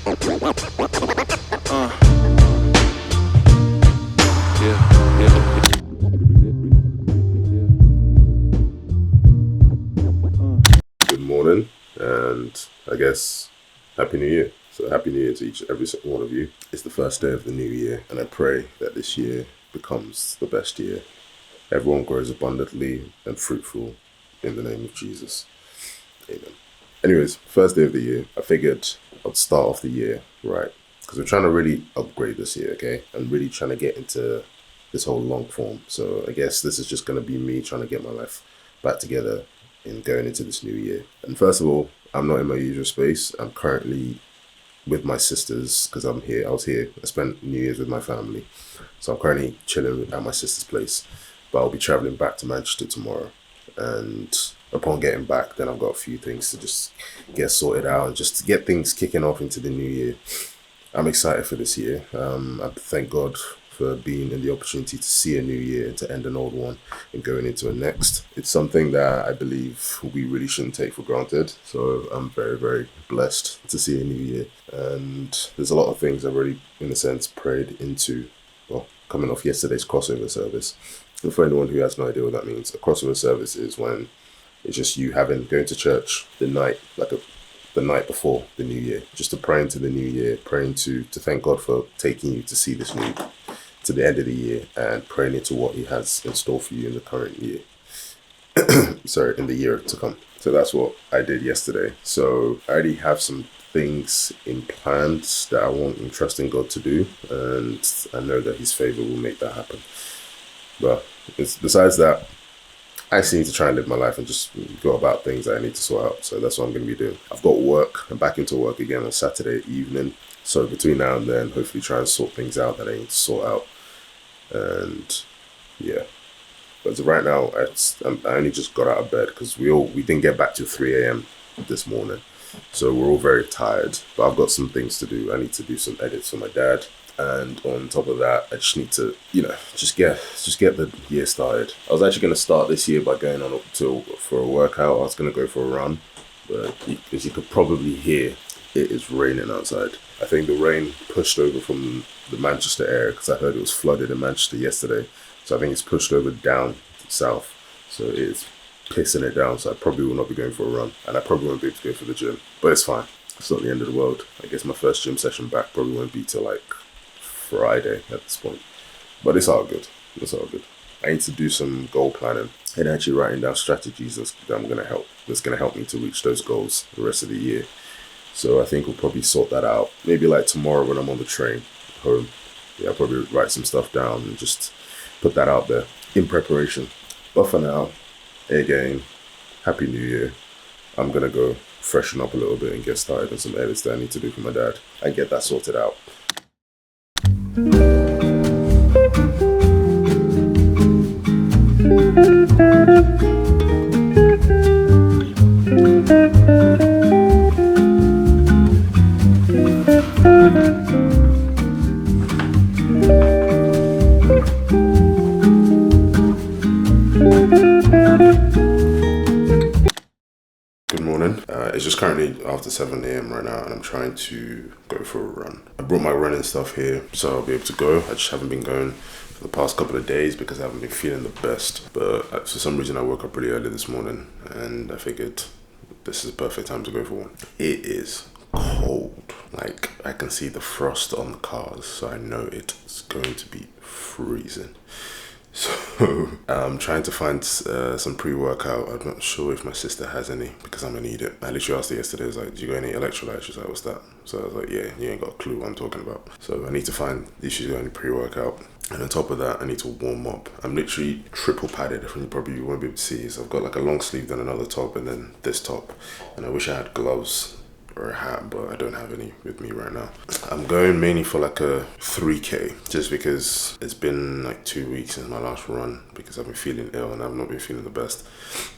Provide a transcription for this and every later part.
Good morning, and I guess Happy New Year. So Happy New Year to every single one of you. It's the first day of the new year, and I pray that this year becomes the best year. Everyone grows abundantly and fruitful in the name of Jesus. Amen. Anyways, first day of the year, I figured I'd start off the year right, because we're trying to really upgrade this year, okay? And really trying to get into this whole long form. So I guess this is just going to be me trying to get my life back together in going into this new year. And first of all, I'm not in my usual space. I'm currently with my sisters because I'm here. I was here. I spent New Year's with my family. So I'm currently chilling at my sister's place. But I'll be traveling back to Manchester tomorrow. And upon getting back, then I've got a few things to just get sorted out and just to get things kicking off into the new year. I'm excited for this year. I thank God for being in the opportunity to see a new year and to end an old one and going into a next. It's something that I believe we really shouldn't take for granted. So I'm very, very blessed to see a new year. And there's a lot of things I've already, in a sense, prayed into. Well, coming off yesterday's crossover service. And for anyone who has no idea what that means, a crossover service is when it's just you going to church the night, the night before the new year, just to pray into the new year, praying to thank God for taking you to see this to the end of the year and praying into what he has in store for you in the current year. Sorry, in the year to come. So that's what I did yesterday. So I already have some things in plans that I want and trust in God to do, and I know that his favor will make that happen. But besides that, I just need to try and live my life and just go about things that I need to sort out. So that's what I'm going to be doing. I've got work. I'm back into work again on Saturday evening. So between now and then, hopefully try and sort things out that I need to sort out. And yeah. But right now, I only just got out of bed because we didn't get back till 3 a.m. this morning. So we're all very tired. But I've got some things to do. I need to do some edits for my dad. And on top of that, I just need to, just get the year started. I was actually going to start this year by going for a workout. I was going to go for a run, but as you could probably hear, it is raining outside. I think the rain pushed over from the Manchester area because I heard it was flooded in Manchester yesterday. So I think it's pushed over down south. So it's pissing it down. So I probably will not be going for a run, and I probably won't be able to go for the gym. But it's fine. It's not the end of the world. I guess my first gym session back probably won't be till like Friday at this point, but it's all good. I need to do some goal planning and actually writing down strategies that's going to help me to reach those goals the rest of the year. So I think we'll probably sort that out maybe like tomorrow when I'm on the train home. Yeah, I'll probably write some stuff down and just put that out there in preparation. But for now, again, Happy New Year. I'm gonna go freshen up a little bit and get started on some edits that I need to do for my dad and get that sorted out. Good morning. It's just currently after 7 a.m. right now, and I'm trying to go for a run. I brought my running stuff here, so I'll be able to go. I just haven't been going for the past couple of days because I haven't been feeling the best. But for some reason, I woke up pretty early this morning, and I figured this is the perfect time to go for one. It is cold. Like, I can see the frost on the cars, so I know it's going to be freezing. So I'm trying to find some pre-workout. I'm not sure if my sister has any because I'm gonna need it. I literally asked her yesterday, I was like, do you got any electrolytes? She's like, what's that? So I was like, yeah, you ain't got a clue what I'm talking about. So I need to find if she's got any pre-workout. And on top of that, I need to warm up. I'm literally triple padded, if you probably won't be able to see. So I've got like a long sleeve, then another top, and then this top. And I wish I had gloves or a hat, but I don't have any with me right now. I'm going mainly for like a 3K just because it's been like 2 weeks since my last run because I've been feeling ill and I've not been feeling the best.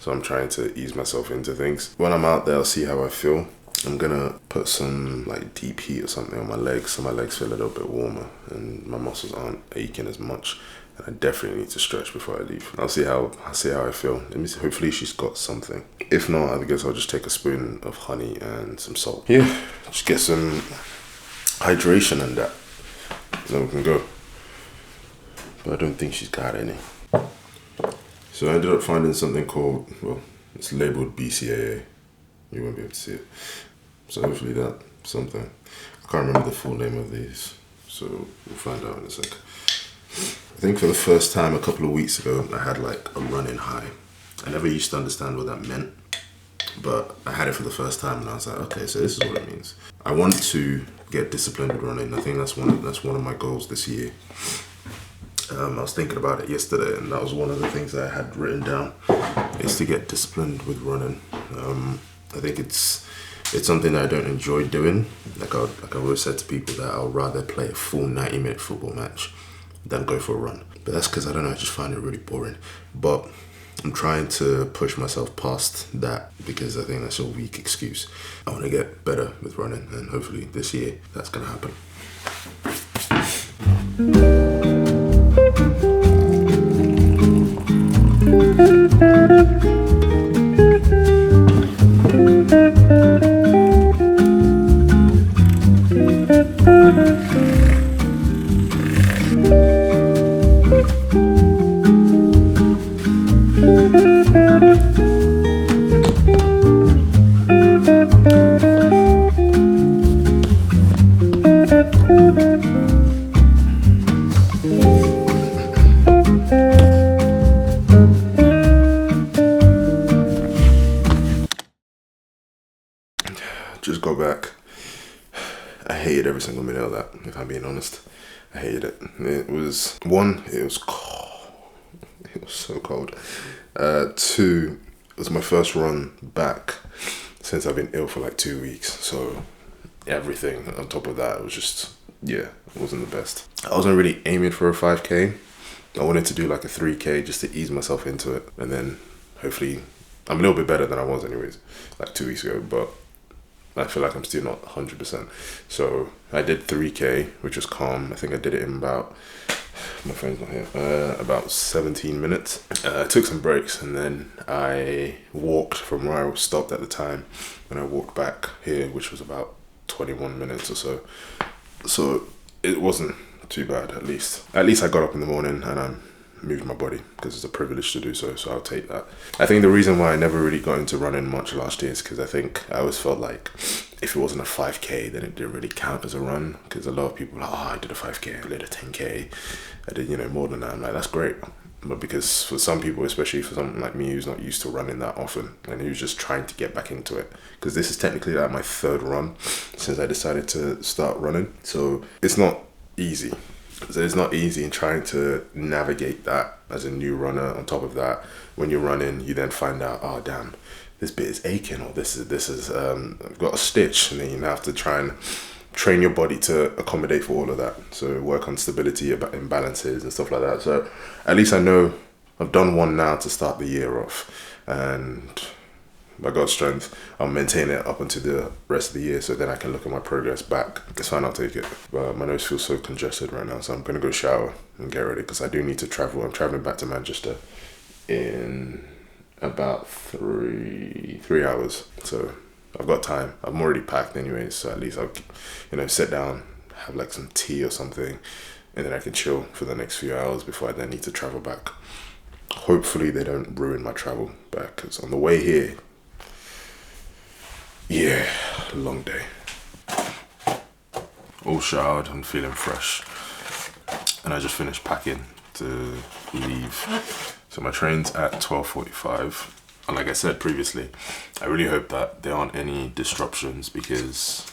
So I'm trying to ease myself into things. When I'm out there, I'll see how I feel. I'm gonna put some like deep heat or something on my legs so my legs feel a little bit warmer and my muscles aren't aching as much. And I definitely need to stretch before I leave. I'll see how I feel. Let me see. Hopefully she's got something. If not, I guess I'll just take a spoon of honey and some salt. Yeah, just get some hydration and that. Then we can go. But I don't think she's got any. So I ended up finding something called, well, it's labeled BCAA. You won't be able to see it. So hopefully that's something. I can't remember the full name of these. So we'll find out in a sec. I think for the first time a couple of weeks ago, I had like a running high. I never used to understand what that meant, but I had it for the first time and I was like, okay, so this is what it means. I want to get disciplined with running. I think that's one of my goals this year. I was thinking about it yesterday, and that was one of the things that I had written down, is to get disciplined with running. I think it's something that I don't enjoy doing. Like I've always said to people, that I'll rather play a full 90-minute football match than go for a run. But that's because I don't know, I just find it really boring. But I'm trying to push myself past that, because I think that's a weak excuse. I want to get better with running, and hopefully this year that's going to happen. Just go back. I hated every single minute of that, if I'm being honest. I hated it. It was cold. It was so cold. 2, it was my first run back since I've been ill for like 2 weeks. So everything on top of that, it was just, it wasn't the best. I wasn't really aiming for a 5K. I wanted to do like a 3K just to ease myself into it. And then hopefully, I'm a little bit better than I was anyways, like 2 weeks ago, but I feel like I'm still not 100%. So I did 3K, which was calm. I think I did it in about, my friend's not here, about 17 minutes. I took some breaks, and then I walked from where I was stopped at the time, and I walked back here, which was about 21 minutes or so. So it wasn't too bad, at least. At least I got up in the morning and I moved my body, because it's a privilege to do so, so I'll take that. I think the reason why I never really got into running much last year is because I think I always felt like if it wasn't a 5K, then it didn't really count as a run, because a lot of people are like, I did a 5K, I did a 10K, I did, more than that. I'm like, that's great. But because for some people, especially for someone like me who's not used to running that often, and who's just trying to get back into it, because this is technically like my 3rd run since I decided to start running, so it's not easy. So it's not easy in trying to navigate that as a new runner. On top of that, when you're running, you then find out, oh damn, this bit is aching, or this is I've got a stitch, and then you have to try and train your body to accommodate for all of that. So work on stability, imbalances and stuff like that. So at least I know I've done one now to start the year off, and by God's strength, I'll maintain it up until the rest of the year, so then I can look at my progress back. It's fine, I'll take it. But my nose feels so congested right now, so I'm going to go shower and get ready, because I do need to travel. I'm traveling back to Manchester in about three hours. So I've got time. I'm already packed anyway, so at least I'll, sit down, have like some tea or something, and then I can chill for the next few hours before I then need to travel back. Hopefully they don't ruin my travel back, because on the way here, long day. All showered and feeling fresh. And I just finished packing to leave. So my train's at 12:45. And like I said previously, I really hope that there aren't any disruptions, because...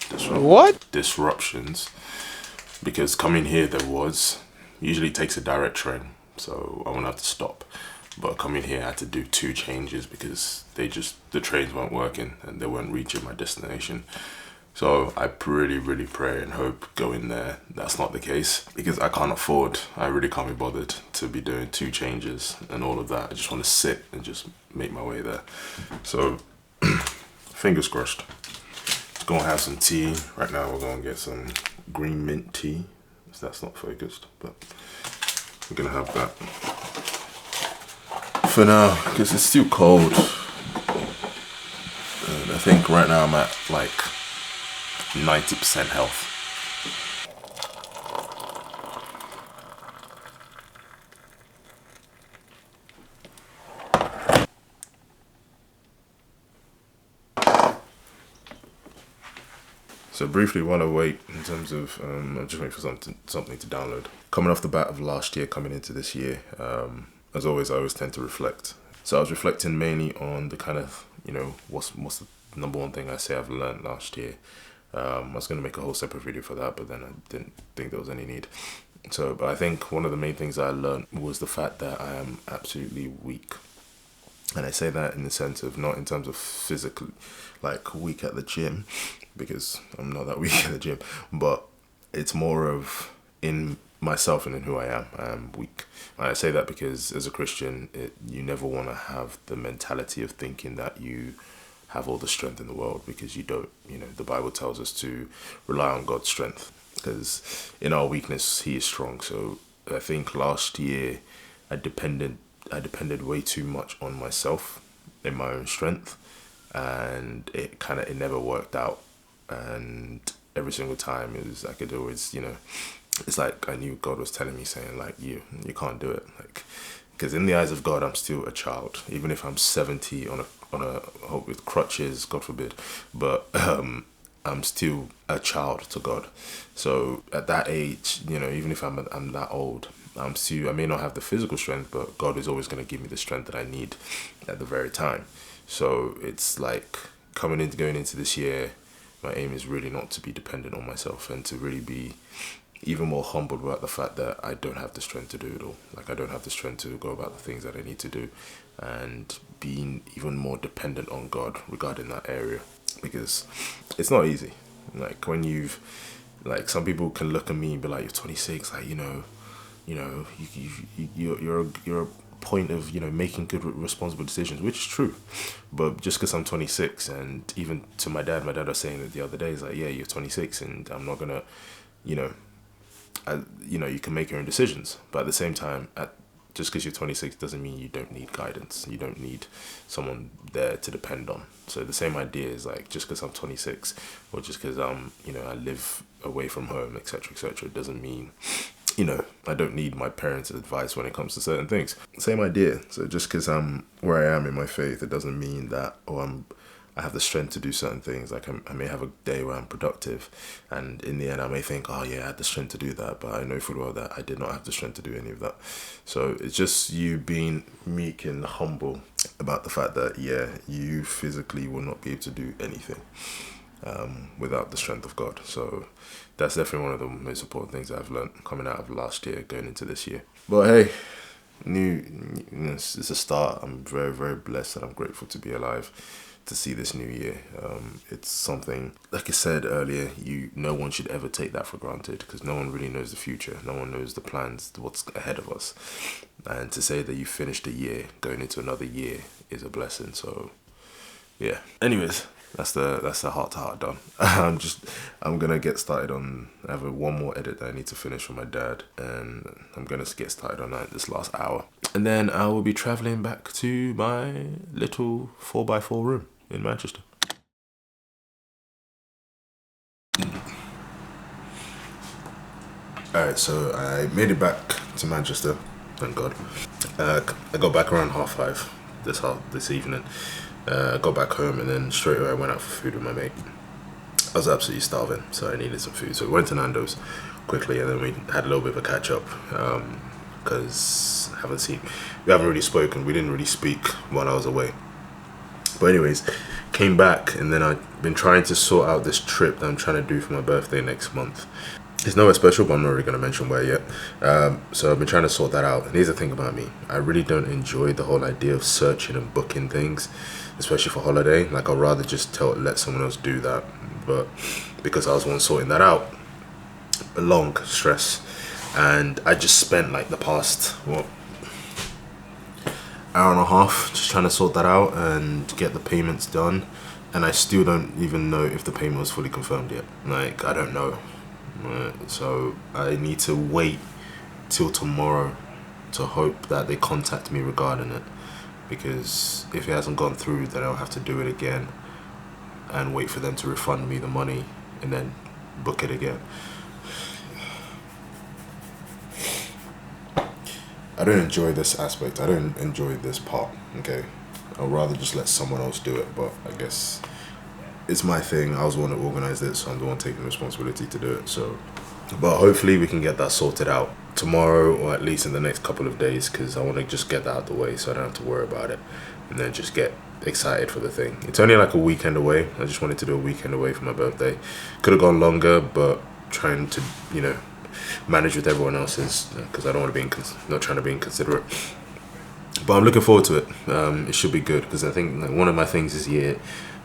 Disruptions. Because coming here there was. Usually takes a direct train, so I won't have to stop. But coming here I had to do 2 changes, because the trains weren't working and they weren't reaching my destination. So I really pray and hope going there that's not the case, because I really can't be bothered to be doing 2 changes and all of that. I just want to sit and just make my way there. So fingers crossed. Let's go and have some tea. Right now we're going to get some green mint tea. So that's not focused, but we're going to have that for now, because it's still cold. And I think right now I'm at like 90% health. So briefly, while I wait, in terms of, I'm just waiting for something to download. Coming off the bat of last year, coming into this year, as always, I always tend to reflect. So I was reflecting mainly on the kind of, what's the number one thing I say I've learned last year. I was going to make a whole separate video for that, but then I didn't think there was any need. So, but I think one of the main things I learned was the fact that I am absolutely weak. And I say that in the sense of, not in terms of physically, like weak at the gym, because I'm not that weak at the gym, but it's more of in myself and in who I am. I am weak. And I say that because as a Christian, you never want to have the mentality of thinking that you have all the strength in the world, because you don't. The Bible tells us to rely on God's strength, because in our weakness, He is strong. So I think last year I depended way too much on myself in my own strength, and it never worked out. And every single time it was, I could always, it's like I knew God was telling me, saying like, you can't do it, like, because in the eyes of God I'm still a child, even if I'm 70 on a with crutches, God forbid, but I'm still a child to God. So at that age, even if I'm that old, I may not have the physical strength, but God is always going to give me the strength that I need at the very time. So it's like going into this year, my aim is really not to be dependent on myself, and to really be even more humbled about the fact that I don't have the strength to do it all. Like, I don't have the strength to go about the things that I need to do, and being even more dependent on God regarding that area, because it's not easy. Like, when some people can look at me and be like, you're 26, like, you're a point of, making good responsible decisions, which is true. But just because I'm 26, and even to my dad was saying it the other day, is like, yeah, you're 26 and I'm not gonna, you can make your own decisions. But at the same time, just because you're 26 doesn't mean you don't need guidance. You don't need someone there to depend on. So the same idea is like, just because I'm 26, or just because I live away from home, etc., it doesn't mean, I don't need my parents' advice when it comes to certain things. Same idea. So just because I'm where I am in my faith, it doesn't mean that, I have the strength to do certain things. Like, I may have a day where I'm productive, and in the end I may think, oh yeah, I had the strength to do that, but I know full well that I did not have the strength to do any of that. So it's just you being meek and humble about the fact that, yeah, you physically will not be able to do anything without the strength of God. So that's definitely one of the most important things I've learned coming out of last year, going into this year. But hey, it's a start. I'm very, very blessed, and I'm grateful to be alive to see this new year. It's something, like I said earlier, no one should ever take that for granted, because no one really knows the future. No one knows the plans, what's ahead of us. And to say that you finished a year going into another year is a blessing. So yeah. Anyways, that's the heart to heart done. I'm gonna get started on. I have one more edit that I need to finish for my dad, and I'm gonna get started on that this last hour, and then I will be traveling back to my little 4x4 room in Manchester. Alright, so I made it back to Manchester, thank God. I got back around 5:30 this evening. I got back home, and then straight away I went out for food with my mate. I was absolutely starving, so I needed some food. So we went to Nando's quickly, and then we had a little bit of a catch up, because we haven't really spoken. We didn't really speak while I was away. But anyways, came back, and then I've been trying to sort out this trip that I'm trying to do for my birthday next month. It's nowhere special, but I'm not really going to mention where yet. So I've been trying to sort that out. And here's the thing about me. I really don't enjoy the whole idea of searching and booking things, especially for holiday. Like, I'd rather just let someone else do that. But because I was the one sorting that out, a long stress. And I just spent like the past, hour and a half just trying to sort that out and get the payments done. And I still don't even know if the payment was fully confirmed yet. Like, I don't know. So I need to wait till tomorrow to hope that they contact me regarding it, because if it hasn't gone through, then I'll have to do it again and wait for them to refund me the money and then book it again. I don't enjoy this aspect. I don't enjoy this part, okay? I'd rather just let someone else do it, but I guess it's my thing. I was the one that organised it, so I'm the one taking responsibility to do it. So, but hopefully we can get that sorted out tomorrow, or at least in the next couple of days, because I want to just get that out of the way so I don't have to worry about it, and then just get excited for the thing. It's only like a weekend away. I just wanted to do a weekend away for my birthday. Could have gone longer, but trying to, manage with everyone else's, because I don't want to be not trying to be inconsiderate. But I'm looking forward to it. It should be good, because I think one of my things this year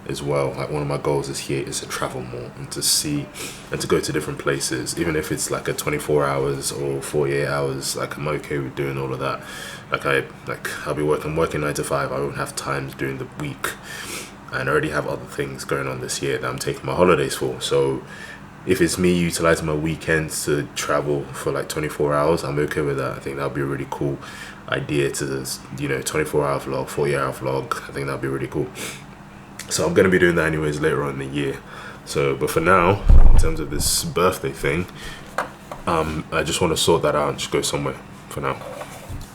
as well, like one of my goals this year is to travel more and to see and to go to different places, even if it's like a 24 hours or 48 hours. Like, I'm okay with doing all of that. I'll be working 9 to 5. I won't have times during the week, and I already have other things going on this year that I'm taking my holidays for. So if it's me utilizing my weekends to travel for like 24 hours, I'm okay with that. I think that'll be a really cool idea to, 24-hour vlog, 40-hour vlog. I think that'll be really cool. So I'm going to be doing that anyways later on in the year. So, but for now, in terms of this birthday thing, I just want to sort that out and just go somewhere for now.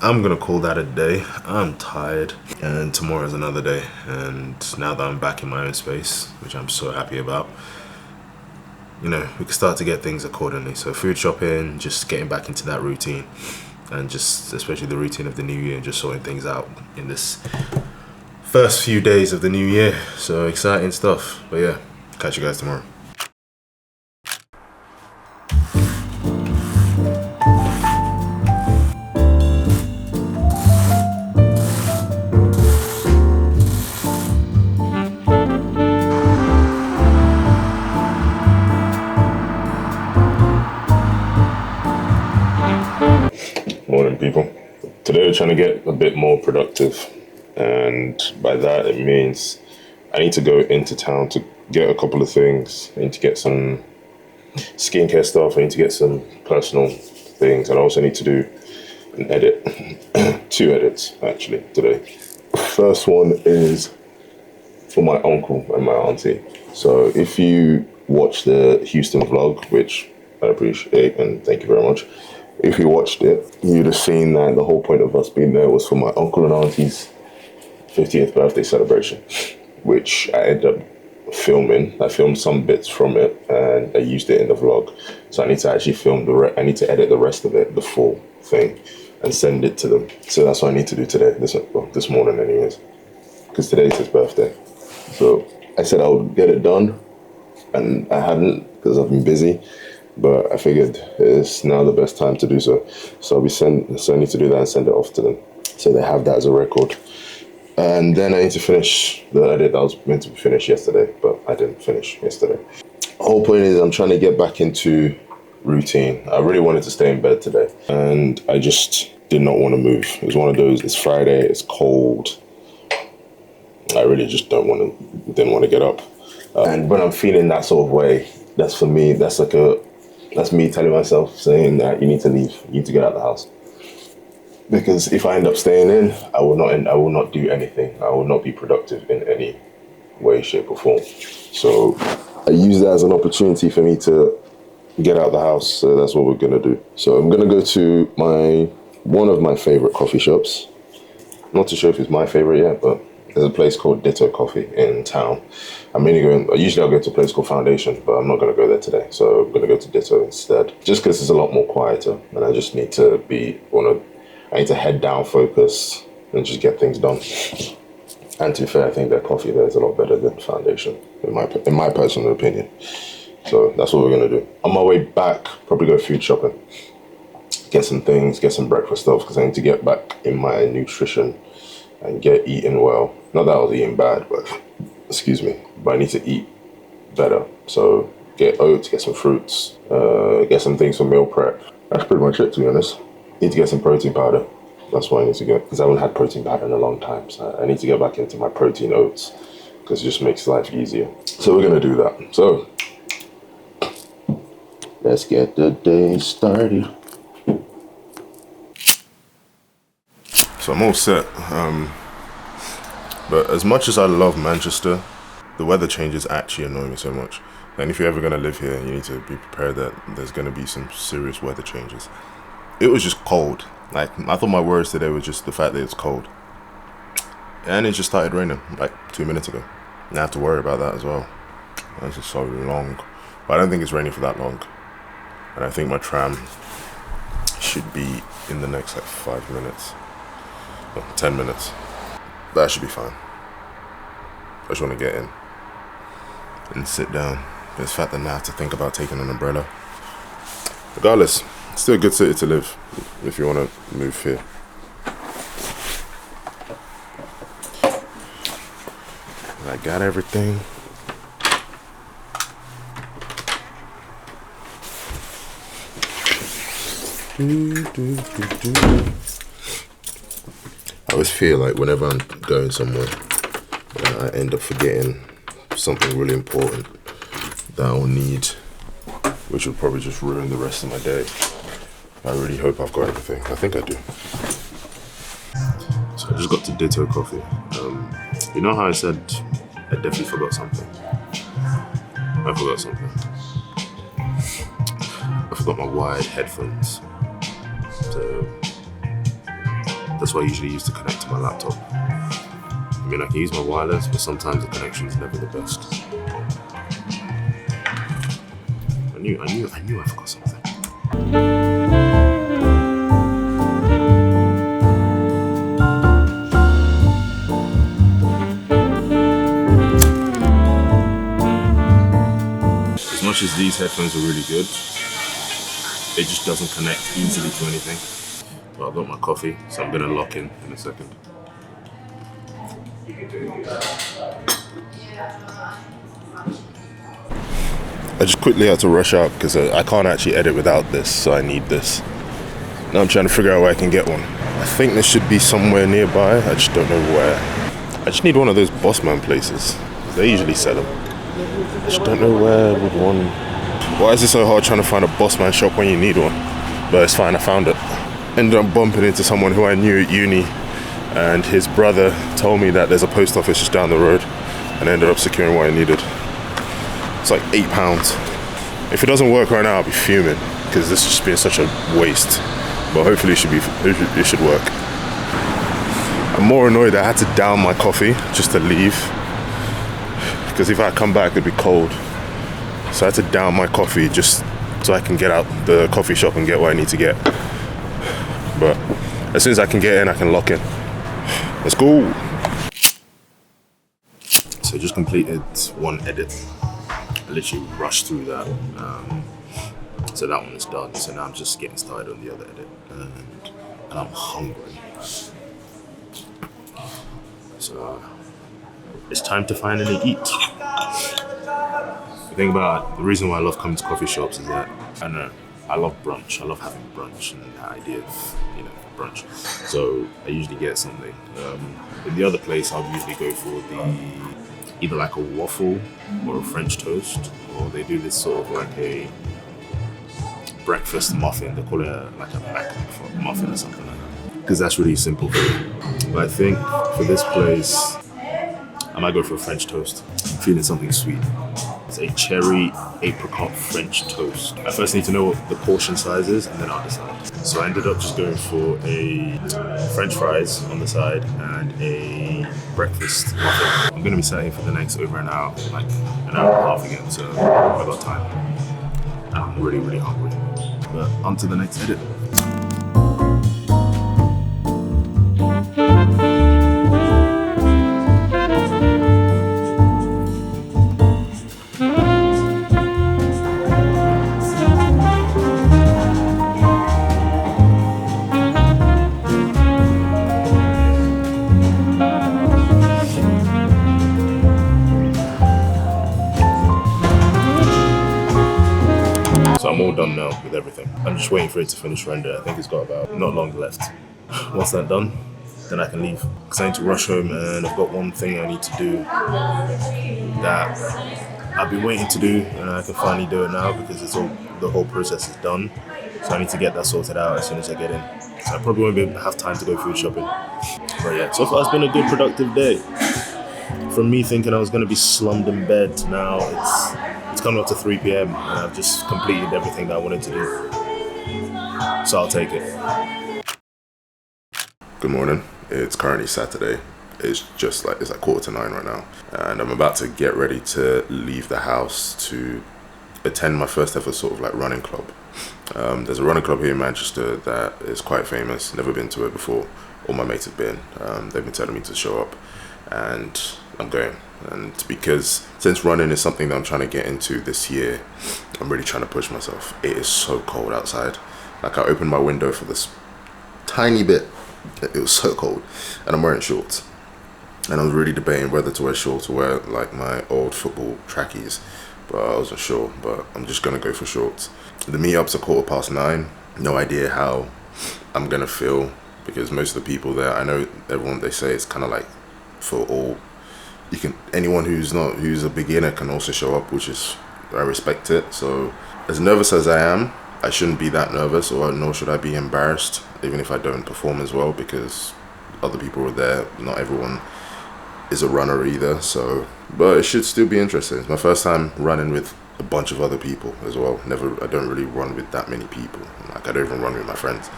I'm going to call that a day. I'm tired, and tomorrow's another day. And now that I'm back in my own space, which I'm so happy about, we can start to get things accordingly. So food shopping, just getting back into that routine, and just especially the routine of the new year, and just sorting things out in this first few days of the new year. So exciting stuff. But yeah, catch you guys tomorrow. Morning, people. Today we're trying to get a bit more productive, and by that it means I need to go into town to get a couple of things. I need to get some skincare stuff. I need to get some personal things, and I also need to do an edit. 2 edits actually today. First one is for my uncle and my auntie. So if you watch the Houston vlog, which I appreciate and thank you very much, if you watched it, you'd have seen that the whole point of us being there was for my uncle and auntie's 50th birthday celebration, which I ended up filming. I filmed some bits from it and I used it in the vlog. So I need to actually I need to edit the rest of it, the full thing, and send it to them. So that's what I need to do today, this morning anyways, because today is his birthday. So I said I would get it done, and I hadn't because I've been busy. But I figured it's now the best time to do so. So I need to do that and send it off to them, so they have that as a record. And then I need to finish the edit that was meant to be finished yesterday, but I didn't finish yesterday. The whole point is I'm trying to get back into routine. I really wanted to stay in bed today, and I just did not want to move. It was one of those, it's Friday, it's cold. I really just didn't want to get up. And when I'm feeling that sort of way, that's for me, that's me telling myself, saying that you need to leave, you need to get out of the house. Because if I end up staying in, I will not do anything. I will not be productive in any way, shape or form. So I use that as an opportunity for me to get out of the house. So that's what we're gonna do. So I'm gonna go to one of my favorite coffee shops. Not too sure if it's my favorite yet, but there's a place called Ditto Coffee in town. Usually I'll go to a place called Foundation, but I'm not going to go there today. So I'm going to go to Ditto instead, just because it's a lot more quieter, and I just need to I need to head down, focus, and just get things done. And to be fair, I think their coffee there is a lot better than Foundation, in my personal opinion. So that's what we're going to do. On my way back, probably go food shopping, get some things, get some breakfast stuff, because I need to get back in my nutrition and get eating well. Not that I was eating bad, but I need to eat better. So get oats, get some fruits, get some things for meal prep. That's pretty much it, to be honest. Need to get some protein powder. That's what I need to get, because I haven't had protein powder in a long time. So I need to get back into my protein oats, because it just makes life easier. So we're gonna do that. So let's get the day started. So I'm all set. But as much as I love Manchester, the weather changes actually annoy me so much. And if you're ever going to live here, you need to be prepared that there's going to be some serious weather changes. It was just cold. Like, I thought my worries today was just the fact that it's cold. And it just started raining like 2 minutes ago. And I have to worry about that as well. This is so long. But I don't think it's raining for that long. And I think my tram should be in the next like 5 minutes. No, 10 minutes. That should be fine. I just want to get in and sit down. But it's fact that now I have to think about taking an umbrella. Regardless, it's still a good city to live if you want to move here. I got everything. I always feel like whenever I'm going somewhere, I end up forgetting something really important that I'll need, which will probably just ruin the rest of my day. I really hope I've got everything. I think I do. So I just got to Ditto Coffee. You know how I said I definitely forgot something? I forgot something. I forgot my wired headphones. So that's what I usually use to connect to my laptop. I mean, I can use my wireless, but sometimes the connection is never the best. I knew I forgot something. As much as these headphones are really good, it just doesn't connect easily to anything. Well, I've got my coffee, so I'm gonna lock in a second. I just quickly had to rush out because I can't actually edit without this, so I need this. Now I'm trying to figure out where I can get one. I think there should be somewhere nearby, I just don't know where. I just need one of those Bossman places. They usually sell them. I just don't know where would one... Why is it so hard trying to find a Bossman shop when you need one? But it's fine, I found it. Ended up bumping into someone who I knew at uni, and his brother told me that there's a post office just down the road, and I ended up securing what I needed. It's like £8. If it doesn't work right now, I'll be fuming, because this has just been such a waste. But hopefully it should work. I'm more annoyed that I had to down my coffee just to leave, because if I come back it'd be cold. So I had to down my coffee just so I can get out the coffee shop and get what I need to get. But as soon as I can get in, I can lock in. Let's go. So just completed one edit. I literally rushed through that. So that one is done. So now I'm just getting started on the other edit. And I'm hungry. So it's time to finally eat. The thing about the reason why I love coming to coffee shops is that I love brunch. I love having brunch and the idea of brunch. So I usually get something. In the other place, I'll usually go for either like a waffle or a French toast, or they do this sort of like a breakfast muffin. They call it like a mac muffin or something like that, because that's really simple food. But I think for this place, I might go for a French toast. I'm feeling something sweet. It's a cherry apricot French toast. I first need to know what the portion size is, and then I'll decide. So I ended up just going for a French fries on the side and a breakfast muffin. I'm gonna be sat here for the next over an hour, like an hour and a half again, so I've got time. And I'm really, really hungry. But on to the next edit. I'm all done now with everything. I'm just waiting for it to finish render. I think it's got about not long left. Once that's done, then I can leave. Because I need to rush home, and I've got one thing I need to do that I've been waiting to do, and I can finally do it now because the whole process is done. So I need to get that sorted out as soon as I get in. So I probably won't have time to go food shopping. But yeah, so far it's been a good productive day. From me thinking I was going to be slummed in bed, now it's coming up to 3 p.m. and I've just completed everything that I wanted to do. So I'll take it. Good morning. It's currently Saturday it's just like, it's like 8:45 right now. And I'm about to get ready to leave the house to attend my first ever sort of like running club. There's a running club here in Manchester that is quite famous. Never been to it before. All my mates have been. They've been telling me to show up, and I'm going. And because since running is something that I'm trying to get into this year, I'm really trying to push myself. It is so cold outside. Like, I opened my window for this tiny bit. It was so cold, and I'm wearing shorts. And I was really debating whether to wear shorts or wear like my old football trackies, but I wasn't sure. But I'm just gonna go for shorts. The meetups are 9:15. No idea how I'm gonna feel, because most of the people there, I know everyone, they say it's kind of like for all. You can, anyone who's a beginner can also show up, which is, I respect it. So as nervous as I am, I shouldn't be that nervous, or nor should I be embarrassed, even if I don't perform as well, because other people are there. Not everyone is a runner either. So, but it should still be interesting. It's my first time running with a bunch of other people as well. I don't really run with that many people. Like, I don't even run with my friends,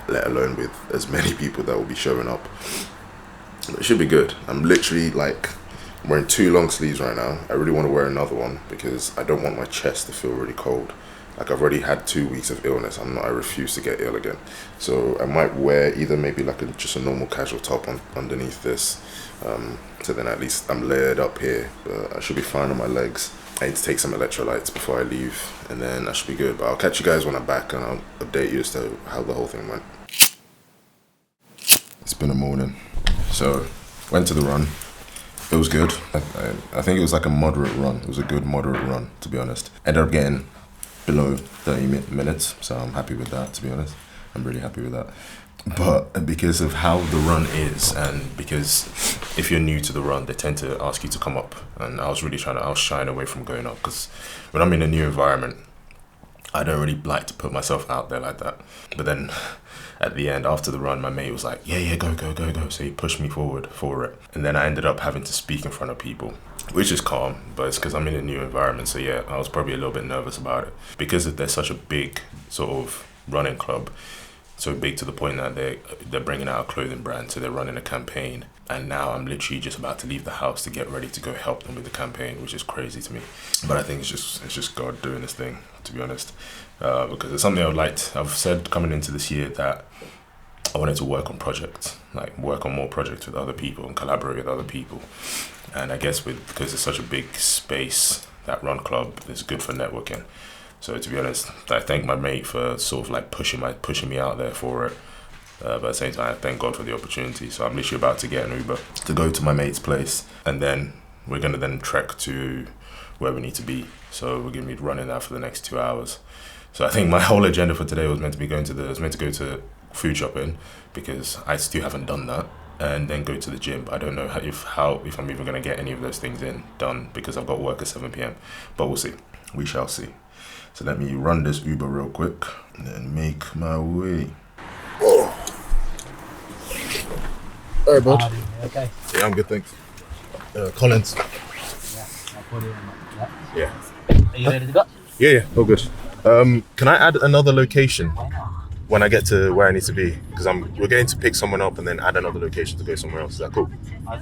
let alone with as many people that will be showing up. But it should be good. I'm literally like, I'm wearing 2 long sleeves right now. I really want to wear another one because I don't want my chest to feel really cold. Like, I've already had 2 weeks of illness. I refuse to get ill again. So I might wear either maybe like just a normal casual top underneath this. So then at least I'm layered up here. But I should be fine on my legs. I need to take some electrolytes before I leave, and then I should be good. But I'll catch you guys when I'm back, and I'll update you as to how the whole thing went. It's been a morning. So went to the run. It was good. I think it was like a moderate run. It was a good moderate run, to be honest. Ended up getting below 30 minutes, so I'm happy with that, to be honest. I'm really happy with that. But because of how the run is, and because if you're new to the run, they tend to ask you to come up. And I was shying away from going up, because when I'm in a new environment, I don't really like to put myself out there like that. But then at the end, after the run, my mate was like, yeah, go. So he pushed me forward for it. And then I ended up having to speak in front of people, which is calm, but it's because I'm in a new environment. So yeah, I was probably a little bit nervous about it. Because there's such a big sort of running club, so big to the point that they're bringing out a clothing brand, so they're running a campaign. And now I'm literally just about to leave the house to get ready to go help them with the campaign, which is crazy to me. But I think it's just God doing this thing, to be honest. Because it's something I've said coming into this year that I wanted to work on projects, like work on more projects with other people and collaborate with other people. And I guess because it's such a big space, that run club is good for networking. So to be honest, I thank my mate for sort of like pushing me out there for it. But at the same time, I thank God for the opportunity. So I'm literally about to get an Uber to go to my mate's place, and then we're gonna then trek to where we need to be. So we're gonna be running that for the next 2 hours. So I think my whole agenda for today was meant to go to food shopping, because I still haven't done that, and then go to the gym. I don't know if I'm even gonna get any of those things done, because I've got work at 7 p.m. But we'll see. We shall see. So let me run this Uber real quick and then make my way. Oh. All right, bud. Okay. Yeah, I'm good, thanks. Collins. Yeah, I'll put it in. Yeah. Are you ready to go? Yeah, all good. Can I add another location when I get to where I need to be? Because we're going to pick someone up and then add another location to go somewhere else. Is that cool?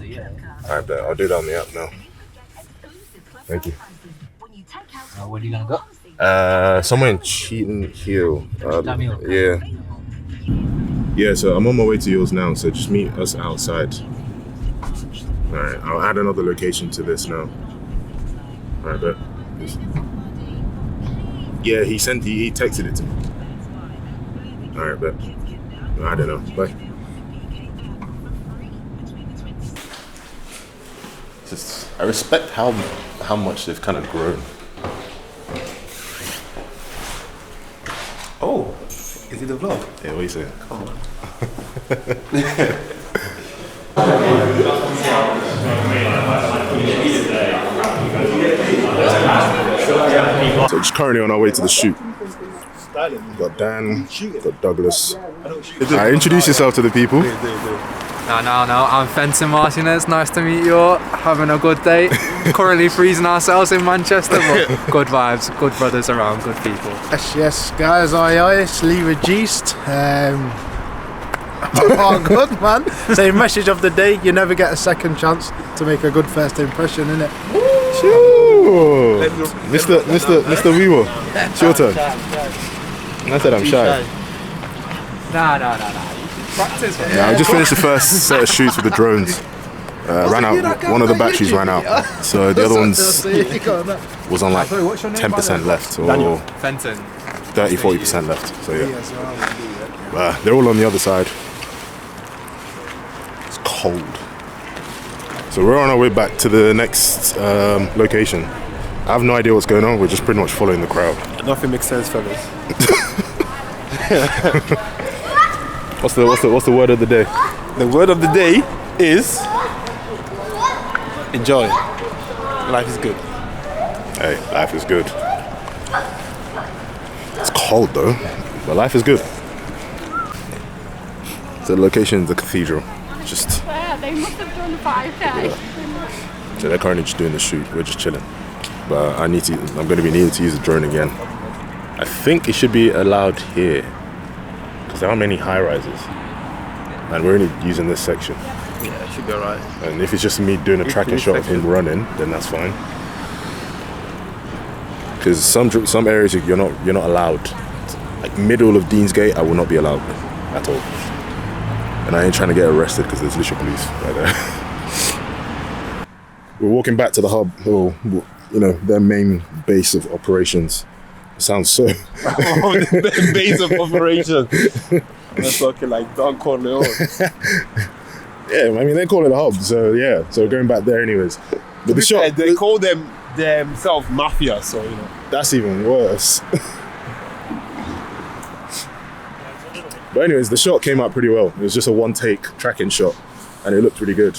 Yeah. All right, I'll do that on the app now. Thank you. Where are you gonna go? Somewhere in Cheaton Hill. Jamil. Yeah, so I'm on my way to yours now, so just meet us outside. Alright, I'll add another location to this now. Alright, bet. Yeah, he texted it to me. Alright, bet. I don't know. Bye. I respect how much they've kind of grown. Oh, is it a vlog? Yeah, what are you saying? Come on. So just currently on our way to the shoot. We've got Dan, we've got Douglas. Introduce yourself to the people. No, I'm Fenton Martinez, nice to meet you all, having a good day. Currently freezing ourselves in Manchester, but good vibes, good brothers around, good people. Yes, guys, it's Lee Regist. Oh, good man. So message of the day: you never get a second chance to make a good first impression, innit? Shoo! Mr. Weaver, it's your turn. I said I'm shy. Nah. Practice, man. Yeah, I just finished the first set of shoots with the drones. Ran out. One of the batteries ran out, so the other ones was on like 10% left or Fenton. 30-40% left. So yeah, they're all on the other side. It's cold. So we're on our way back to the next location. I have no idea what's going on. We're just pretty much following the crowd. Nothing makes sense, fellas. What's the word of the day? The word of the day is enjoy. Life is good. Hey, life is good. It's cold though, but life is good. So the location is the cathedral. Just Yeah, they must have done 5K. so they're currently just doing the shoot. We're just chilling. But I'm going to be needing to use the drone again. I think it should be allowed here because there aren't many high rises, and we're only using this section. Yeah, it should be alright. And if it's just me doing a tracking shot of him running, then that's fine. Because some areas you're not allowed. Like middle of Deansgate, I will not be allowed at all. And I ain't trying to get arrested because there's literally police right there. We're walking back to the hub, or their main base of operations. It sounds so. The base of operation. We're talking like Don Corleone. Yeah, I mean they call it a hub, so yeah. So going back there anyways. But the shot, They call themselves mafia, so that's even worse. But anyways, the shot came out pretty well. It was just a one take tracking shot and it looked pretty good.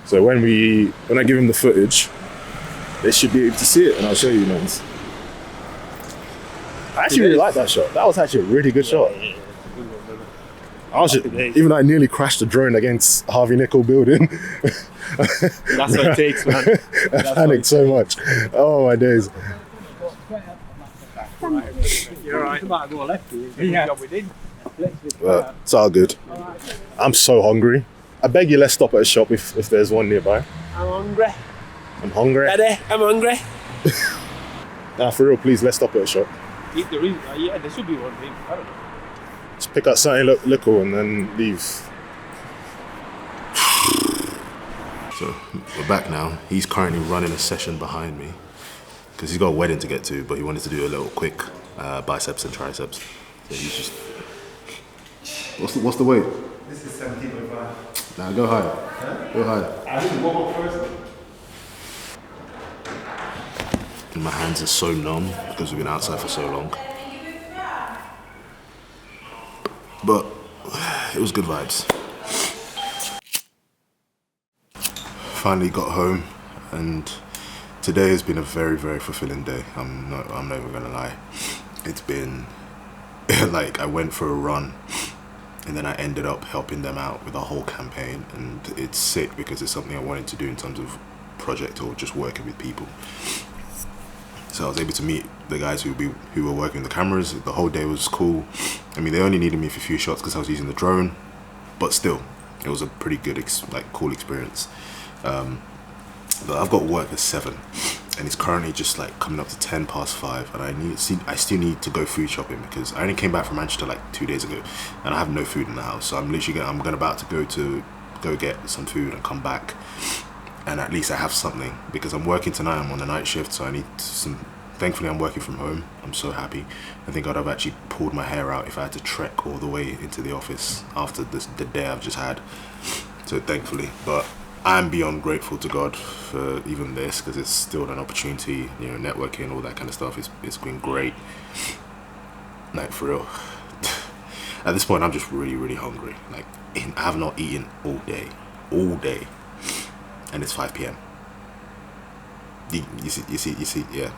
So when I give him the footage, they should be able to see it and I'll show you, man. I actually really like that shot. That was actually a really good shot. Even though I nearly crashed the drone against Harvey Nickel building. that's what it takes, man. I panicked so much. Oh my days. You're right. Yeah. But it's all good. I'm so hungry. I beg you, let's stop at a shop if there's one nearby. I'm hungry. I'm hungry. Daddy, I'm hungry. Nah, for real, please, let's stop at a shop. Yeah, there should be one thing. I don't know. Just pick up something little and then leave. So we're back now. He's currently running a session behind me because he's got a wedding to get to, but he wanted to do a little quick biceps and triceps. So he's just. What's the weight? This is 17.5. Nah, go higher. Huh? Go higher. I didn't warm up first. My hands are so numb because we've been outside for so long. But it was good vibes. Finally got home, and today has been a very, very fulfilling day. I'm not even gonna lie. It's been like I went for a run, and then I ended up helping them out with a whole campaign, and it's sick because it's something I wanted to do in terms of project or just working with people. So I was able to meet the guys who were working with the cameras. The whole day was cool. I mean, they only needed me for a few shots because I was using the drone, but still, it was a pretty good, cool experience. But I've got work at 7, and it's currently just like coming up to 5:10, and I still need to go food shopping because I only came back from Manchester like 2 days ago, and I have no food in the house. So I'm about to go get some food and come back. And at least I have something because I'm working tonight. I'm on a night shift, so I need some. Thankfully, I'm working from home. I'm so happy. I think I'd have actually pulled my hair out if I had to trek all the way into the office after the day I've just had. So thankfully, but I'm beyond grateful to God for even this because it's still an opportunity. Networking, all that kind of stuff. It's been great. Like for real. At this point, I'm just really, really hungry. Like I have not eaten all day. And it's 5 p.m. You see, yeah.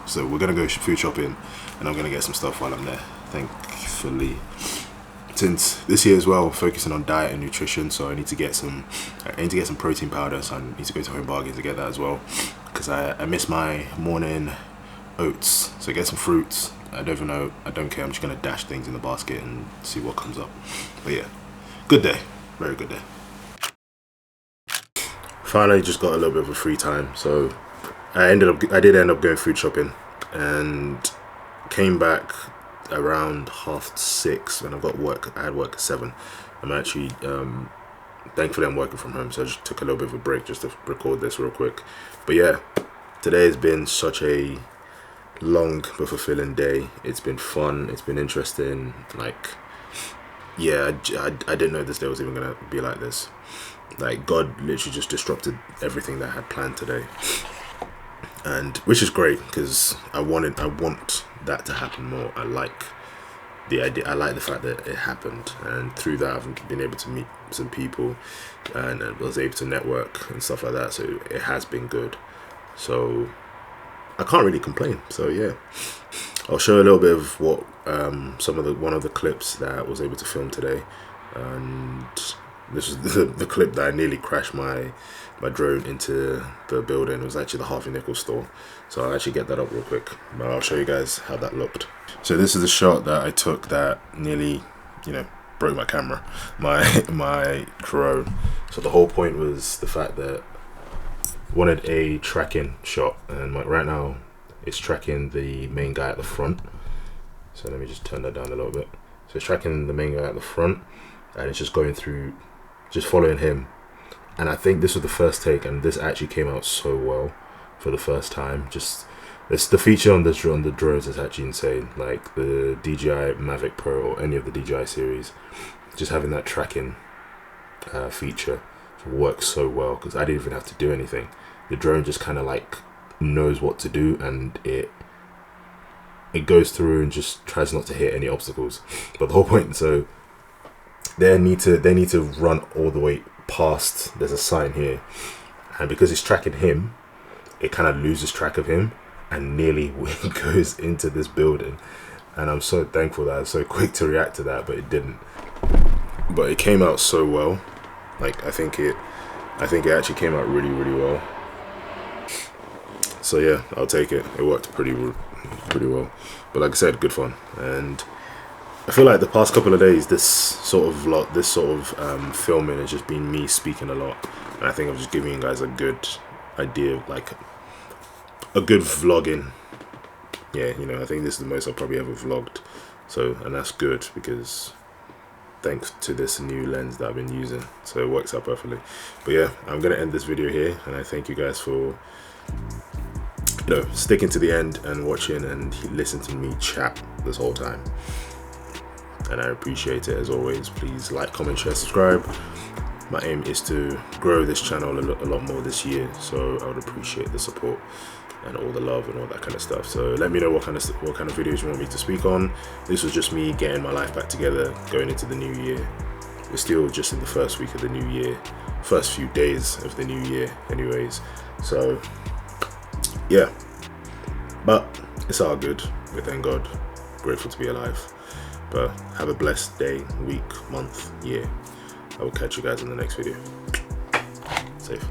So we're gonna go food shopping, and I'm gonna get some stuff while I'm there. Thankfully, since this year as well, focusing on diet and nutrition, so I need to get some protein powder. So I need to go to Home Bargains to get that as well, because I miss my morning oats. So get some fruits. I don't care. I'm just gonna dash things in the basket and see what comes up. But yeah, good day, very good day. Finally, just got a little bit of a free time, so I did end up going food shopping, and came back around 6:30, and I had work at 7. I'm actually thankfully I'm working from home, so I just took a little bit of a break just to record this real quick. But yeah, today has been such a long but fulfilling day. It's been fun, it's been interesting. Like, yeah, I didn't know this day was even gonna be like this. Like, God literally just disrupted everything that I had planned today, and which is great because I want that to happen more. I like the idea. I like the fact that it happened, and through that I've been able to meet some people, and I was able to network and stuff like that. So it has been good. So I can't really complain. So yeah, I'll show a little bit of what one of the clips that I was able to film today, and this was the clip that I nearly crashed my drone into the building. It was actually the Harvey Nichols store, so I'll actually get that up real quick, but I'll show you guys how that looked. So this is a shot that I took that nearly, broke my camera, my drone. So the whole point was the fact that I wanted a tracking shot, and right now it's tracking the main guy at the front. So let me just turn that down a little bit. So it's tracking the main guy at the front, and it's just going through, just following him. And I think this was the first take, and this actually came out so well for the first time. Just the feature on the drones is actually insane. Like the DJI Mavic Pro or any of the DJI series, just having that tracking feature works so well because I didn't even have to do anything. The drone just kind of like knows what to do, and it goes through and just tries not to hit any obstacles. But the whole point, so they need to run all the way past. There's a sign here, and because it's tracking him, it kind of loses track of him and nearly goes into this building. And I'm so thankful that I was so quick to react to that, but it didn't. But it came out so well. Like I think it actually came out really, really well. So yeah, I'll take it. It worked pretty well. But like I said, good fun. And I feel like the past couple of days, this sort of filming has just been me speaking a lot, and I think I'm just giving you guys a good idea, like a good vlogging. Yeah, I think this is the most I've probably ever vlogged. So, and that's good because thanks to this new lens that I've been using, so it works out perfectly. But yeah, I'm gonna end this video here, and I thank you guys for sticking to the end and watching and listening to me chat this whole time. And I appreciate it as always. Please like, comment, share, subscribe. My aim is to grow this channel a lot more this year, so I would appreciate the support and all the love and all that kind of stuff. So let me know what kind of videos you want me to speak on. This was just me getting my life back together, going into the new year. We're still just in the first week of the new year, first few days of the new year anyways. So yeah, but it's all good. We thank God, grateful to be alive. But have a blessed day, week, month, year. I will catch you guys in the next video. Safe.